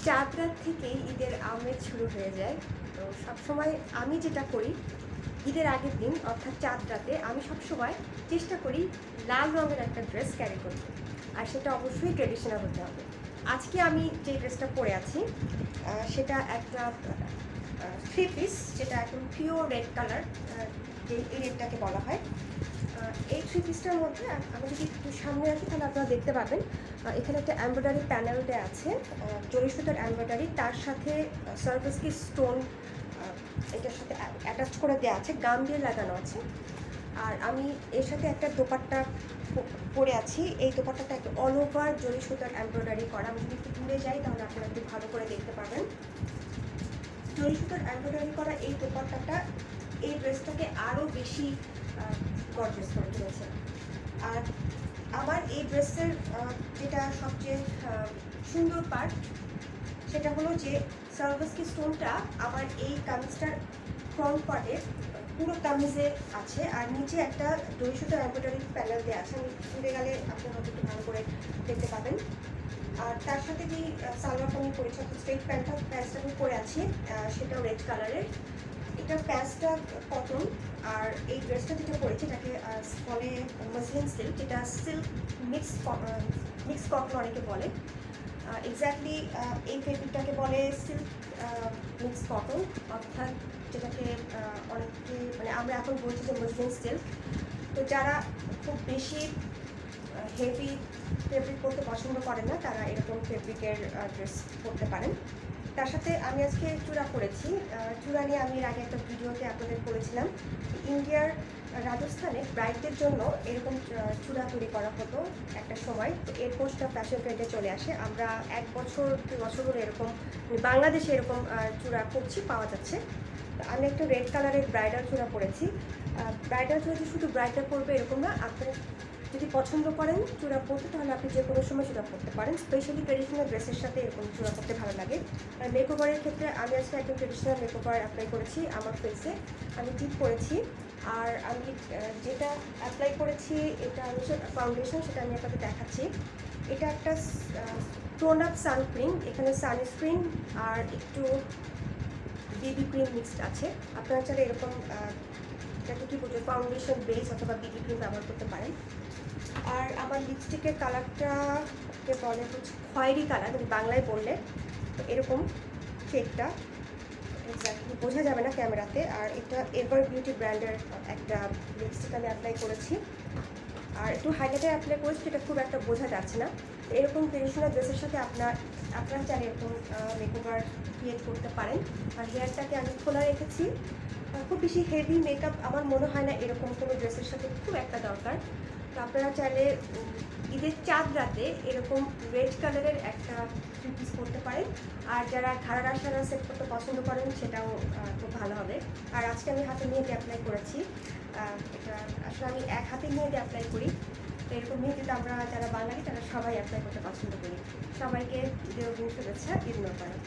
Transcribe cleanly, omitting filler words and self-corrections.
চাঁদ রাত থেকেই ঈদের আমেজ শুরু হয়ে যায়। তো সবসময় আমি যেটা করি, ঈদের আগের দিন অর্থাৎ চাঁদ রাতে আমি সবসময় চেষ্টা করি লাল রঙের একটা ড্রেস ক্যারি করতে, আর সেটা অবশ্যই ট্রেডিশনাল হতে হবে। আজকে আমি যে ড্রেসটা পরে আছি সেটা একটা থ্রি পিস, যেটা একদম পিওর রেড কালার, যে এই রেডটাকে বলা হয়। এই থ্রি পিসটার মধ্যে আমি যদি একটু সামনে রাখি তাহলে আপনারা দেখতে পাবেন এখানে একটা এমব্রয়ডারি প্যানেল দেওয়া আছে, জরি সুতার এমব্রয়ডারি, তার সাথে সার্ভিসকি স্টোন এটার সাথে অ্যাটাচ করে দেওয়া আছে, গাম দিয়ে লাগানো আছে। আর আমি এর সাথে একটা দোপাট্টা পরে আছি। এই দোপাট্টাটা একটা অল ওভার জরি সুতার এমব্রয়ডারি করা। আমি যদি একটু দূরে যাই তাহলে আপনারা একটু ভালো করে দেখতে পাবেন। জরি সুতার এমব্রয়ডারি করা এই দোপাট্টাটা এই ড্রেসটাকে আরও বেশি গর্জিয়াস করে তুলেছে। আর আমার এই ড্রেসের যেটা সবচেয়ে সুন্দর পার্ট সেটা হলো যে সার্ভিসকি স্টোনটা আমার এই কামিজটার ফ্রন্ট পার্টে পুরো কামিজে আছে, আর নিচে একটা দড়ি সুতার এমব্রয়ডারি প্যানেল দেওয়া আছে। আমি ঘুরে গেলে আপনারা হয়তো একটু ভালো করে দেখতে পাবেন। আর তার সাথে যে সালোয়ার কামিজ পরেছি অর্থাৎ স্ট্রেট প্যান্টটা আমি পরে আছি, সেটাও রেড কালারের। এটা প্যান্টসটা কটন, আর এই ড্রেসটা যেটা পরেছি এটাকে বলে মসলিন সিল্ক, যেটা সিল্ক মিক্স কটন অনেকে বলে। এক্স্যাক্টলি এই ফেব্রিকটাকে বলে সিল্ক মিক্স কটন, অর্থাৎ যেটাকে অনেকে মানে আমরা এখন বলছি যে মসলিন সিল্ক। তো যারা খুব বেশি হেভি ফেব্রিক পরতে পছন্দ করেন না তারা এরকম ফেব্রিকের ড্রেস পরতে পারেন। তার সাথে আমি আজকে চূড়া পরেছি। চূড়া নিয়ে আমি এর আগে একটা ভিডিওতে আপনাদের বলেছিলাম, ইন্ডিয়ার রাজস্থানে ব্রাইডদের জন্য এরকম চূড়া তৈরি করা হতো একটা সময়। তো এর পোস্টটা ফ্যাশন ট্রেন্ডে চলে আসে। আমরা 1 বছর 2 বছর হলো এরকম বাংলাদেশে এরকম চূড়া করছি, পাওয়া যাচ্ছে। তো আমি একটা রেড কালারের ব্রাইডাল চূড়া পরেছি। ব্রাইডাল চূড়া যে শুধু ব্রাইডাল পরবে এরকম না, আপনি যদি পছন্দ করেন চূড়া পরতে তাহলে আপনি যে কোনো সময় চূড়া পরতে পারেন। স্পেশালি ট্রেডিশনাল ড্রেসের সাথে এরকম চূড়া পরতে ভালো লাগে। আর মেকওভারের ক্ষেত্রে আমি আজকে একদম ট্রেডিশনাল মেকওভার অ্যাপ্লাই করেছি আমার ফেসে। আমি টিপ করেছি, আর আমি যেটা অ্যাপ্লাই করেছি এটা হচ্ছে ফাউন্ডেশন, সেটা আমি আপনাকে দেখাচ্ছি। এটা একটা টোন আপ সানস্ক্রিন, এখানে সানস্ক্রিন আর একটু বেবি ক্রিম মিক্সড আছে। আপনারা চাইলে এরকম এটাকে কী বলছে ফাউন্ডেশন বেস অথবা বেবি ক্রিম ব্যবহার করতে পারেন। আর আমার লিপস্টিকের কালারটাকে বলে হচ্ছে খয়েরি কালার, মানে বাংলায় বললে তো এরকম শেডটা এক্স্যাক্টলি বোঝা যাবে না ক্যামেরাতে। আর এটা এভার বিউটি ব্র্যান্ডের একটা লিপস্টিক আমি অ্যাপ্লাই করেছি, আর একটু হাইলাইটার অ্যাপ্লাই করেছি, যেটা খুব একটা বোঝা যাচ্ছে না। এরকম ট্রেডিশনাল ড্রেসের সাথে আপনারা চাইলে এরকম মেকওভার ক্রিয়েট করতে পারেন। আর হেয়ারটাকে আমি খোলা রেখেছি। খুব বেশি হেভি মেকআপ আমার মনে হয় না এরকম কোনো ড্রেসের সাথে খুব একটা দরকার। তো আপনারা চাইলে ঈদের চাঁদ রাতে এরকম রেড কালারের একটা থ্রি পিস পরতে পারেন। আর যারা ঘাড়া সারা সেট করতে পছন্দ করেন সেটাও খুব ভালো হবে। আর আজকে আমি হাতে মেহেদি অ্যাপ্লাই করেছি। এটা আসলে আমি এক হাতে মেহেদি অ্যাপ্লাই করি। তো এরকম মেহেদিতে আমরা যারা বাঙালি তারা সবাই অ্যাপ্লাই করতে পছন্দ করি। সবাইকে ঈদের শুভেচ্ছা, ঈদ মোবারক।